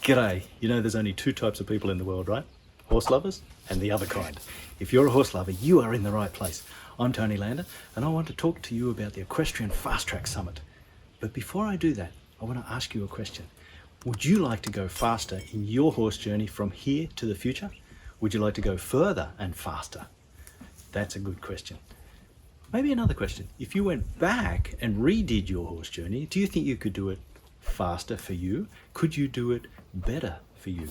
G'day. You know there's only two types of people in the world, right? Horse lovers and the other kind. If you're a horse lover, you are in the right place. I'm Tony Lander and I want to talk to you about the Equestrian Fast-Track Summit. But before I do that, I want to ask you a question. Would you like to go faster in your horse journey from here to the future? Would you like to go further and faster? That's a good question. Maybe another question. If you went back and redid your horse journey, do you think you could do it faster for you? Could you do it better for you?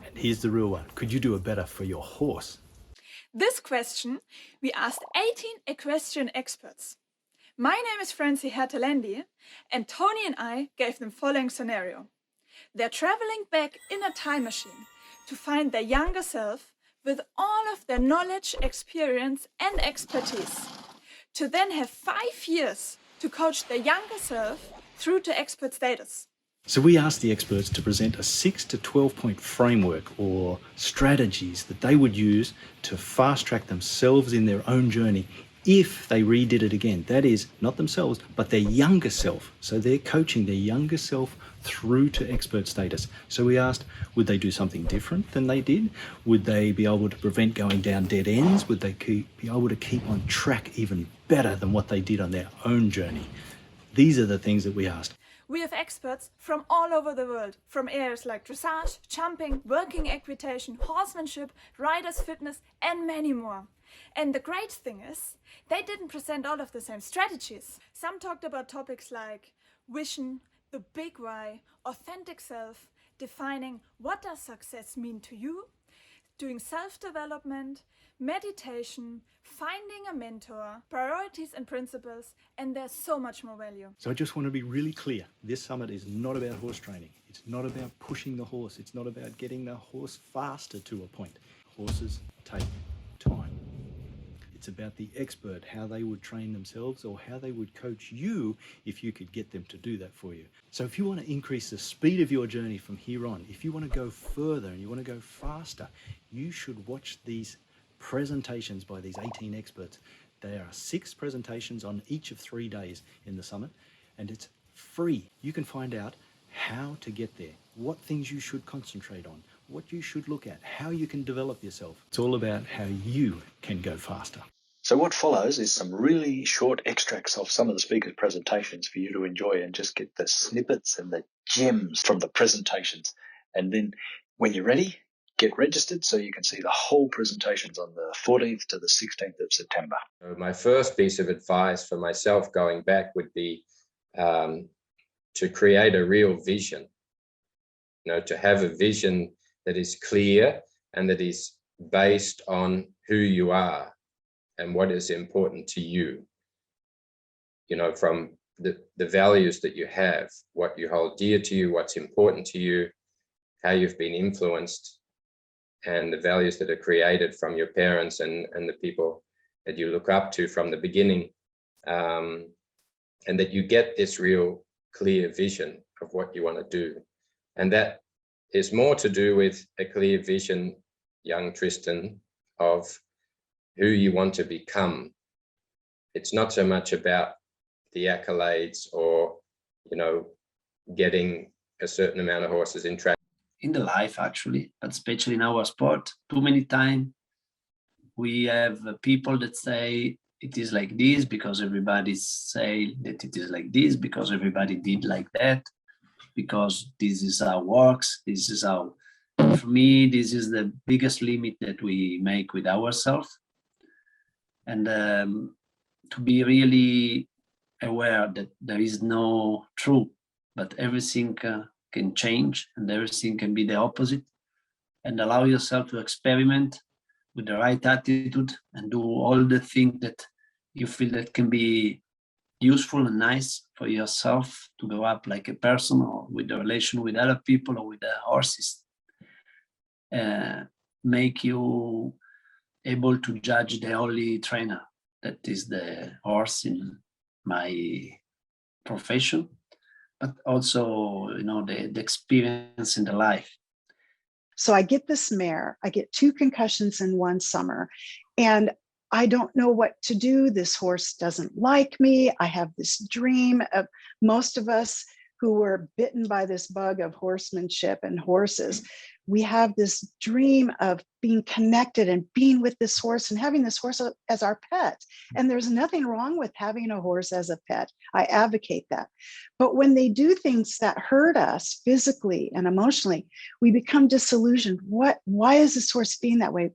And here's the real one. Could you do it better for your horse? This question we asked 18 equestrian experts. My name is Francie Hertelendi, and Tony and I gave them following scenario. They're traveling back in a time machine to find their younger self with all of their knowledge, experience and expertise, to then have 5 years to coach their younger self through to expert status. So we asked the experts to present a 6 to 12 point framework or strategies that they would use to fast track themselves in their own journey if they redid it again. That is, not themselves, but their younger self. So they're coaching their younger self through to expert status. So we asked, would they do something different than they did? Would they be able to prevent going down dead ends? Would they be able to keep on track even better than what they did on their own journey? These are the things that we asked. We have experts from all over the world, from areas like dressage, jumping, working equitation, horsemanship, riders' fitness, and many more. And the great thing is, they didn't present all of the same strategies. Some talked about topics like vision, the big why, authentic self, defining what does success mean to you, doing self-development, meditation, finding a mentor, priorities and principles, and there's so much more value. So I just want to be really clear. This summit is not about horse training. It's not about pushing the horse. It's not about getting the horse faster to a point. Horses take time. It's about the expert, how they would train themselves or how they would coach you if you could get them to do that for you. So if you want to increase the speed of your journey from here on, if you want to go further and you want to go faster, you should watch these presentations by these 18 experts. There are 6 presentations on each of 3 days in the summit, and it's free. You can find out how to get there, what things you should concentrate on, what you should look at, how you can develop yourself. It's all about how you can go faster. So what follows is some really short extracts of some of the speakers' presentations for you to enjoy and just get the snippets and the gems from the presentations. And then when you're ready, get registered so you can see the whole presentations on the 14th to the 16th of September. My first piece of advice for myself going back would be to create a real vision. To have a vision that is clear and that is based on who you are and what is important to you. From the values that you have, what you hold dear to you, what's important to you, how you've been influenced, and the values that are created from your parents and the people that you look up to from the beginning, and that you get this real clear vision of what you want to do. And that is more to do with a clear vision, young Tristan, of who you want to become. It's not so much about the accolades or, getting a certain amount of horses in track. In the life, actually, but especially in our sport, too many times we have people that say it is like this because everybody say that it is like this because everybody did like that, because this is how it works, this is how. For me, this is the biggest limit that we make with ourselves. And to be really aware that there is no truth, but everything can change and everything can be the opposite, and allow yourself to experiment with the right attitude and do all the things that you feel that can be useful and nice for yourself to grow up like a person or with the relation with other people or with the horses. Make you able to judge the only trainer that is the horse in my profession, but also, the experience in the life. So I get this mare, I get 2 concussions in one summer, and I don't know what to do. This horse doesn't like me. I have this dream of most of us who were bitten by this bug of horsemanship and horses, we have this dream of being connected and being with this horse and having this horse as our pet. And there's nothing wrong with having a horse as a pet. I advocate that. But when they do things that hurt us physically and emotionally, we become disillusioned. Why is this horse being that way?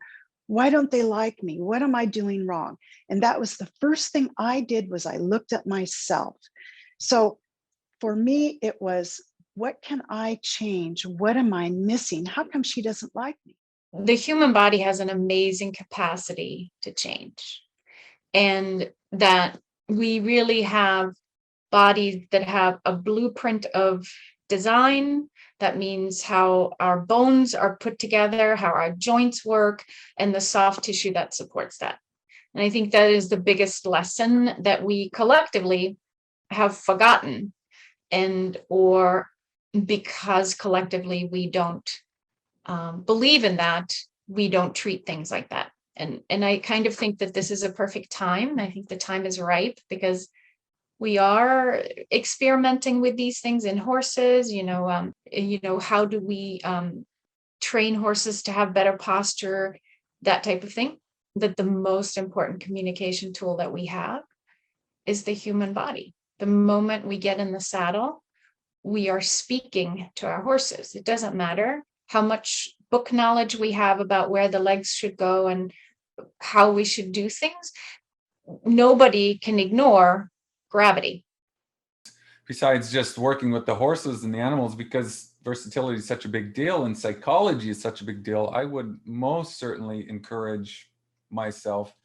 Why don't they like me? What am I doing wrong? And that was the first thing I did, was I looked at myself. So for me, it was, what can I change? What am I missing? How come she doesn't like me? The human body has an amazing capacity to change, and that we really have bodies that have a blueprint of design. That means how our bones are put together, how our joints work, and the soft tissue that supports that. And I think that is the biggest lesson that we collectively have forgotten, and or because collectively we don't believe in that, we don't treat things like that. And I kind of think that this is a perfect time. I think the time is ripe, because we are experimenting with these things in horses. How do we train horses to have better posture, that type of thing. That the most important communication tool that we have is the human body. The moment we get in the saddle, we are speaking to our horses. It doesn't matter how much book knowledge we have about where the legs should go and how we should do things. Nobody can ignore gravity. Besides just working with the horses and the animals, because versatility is such a big deal and psychology is such a big deal, I would most certainly encourage myself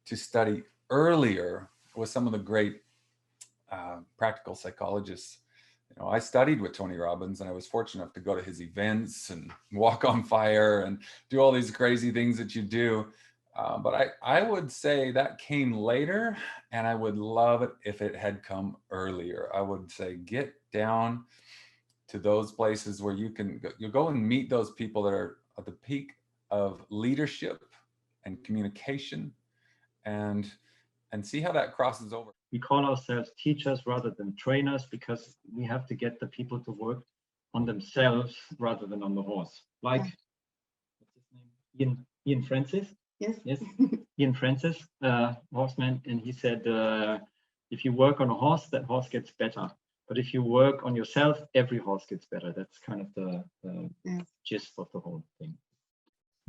to study earlier with some of the great practical psychologists. I studied with Tony Robbins, and I was fortunate enough to go to his events and walk on fire and do all these crazy things that you do. But I would say that came later, and I would love it if it had come earlier. I would say get down to those places where you go and meet those people that are at the peak of leadership and communication, and see how that crosses over. We call ourselves teachers rather than trainers, because we have to get the people to work on themselves rather than on the horse. Like, what's his name? Ian Francis. Yes. Ian Francis, horseman, and he said, if you work on a horse, that horse gets better. But if you work on yourself, every horse gets better. That's kind of the gist of the whole thing.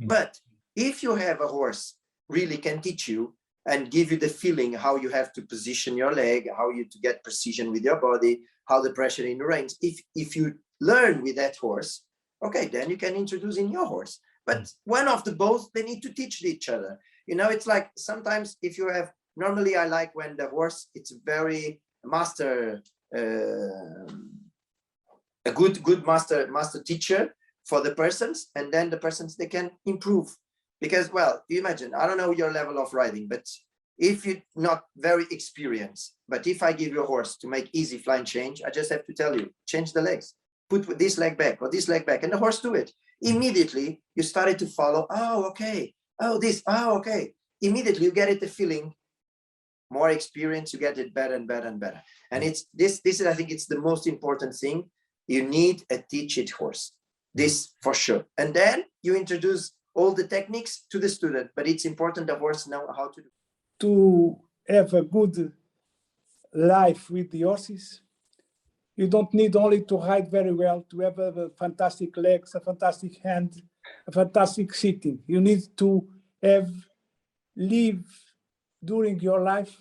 But if you have a horse really can teach you and give you the feeling how you have to position your leg, how you to get precision with your body, how the pressure in the reins. If you learn with that horse, okay, then you can introduce in your horse. But one of the both, they need to teach each other. It's like sometimes if you have, normally I like when the horse, it's very master, a good master teacher for the persons, and then the persons, they can improve. Because, well, you imagine, I don't know your level of riding, but if you're not very experienced, but if I give you a horse to make easy flying change, I just have to tell you, change the legs, put this leg back or this leg back, and the horse do it. Immediately, you started to follow, oh, okay, oh, this, oh, okay. Immediately, you get it the feeling, more experience, you get it better and better and better. And it's this is, I think it's the most important thing. You need a teach-it horse, this for sure. And then you introduce all the techniques to the student, but it's important the horse know how to do. To have a good life with the horses, you don't need only to ride very well, to have a fantastic legs, a fantastic hand, a fantastic sitting. You need to live during your life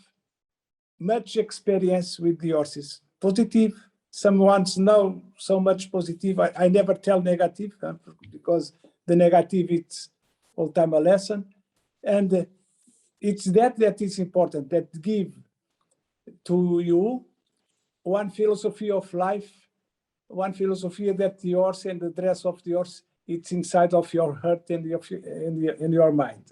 much experience with the horses. Positive, some ones know so much positive. I never tell negative, because the negative, it's all time a lesson. And it's that is important, that give to you one philosophy of life, one philosophy that the horse and the dress of the horse, it's inside of your heart and in your mind.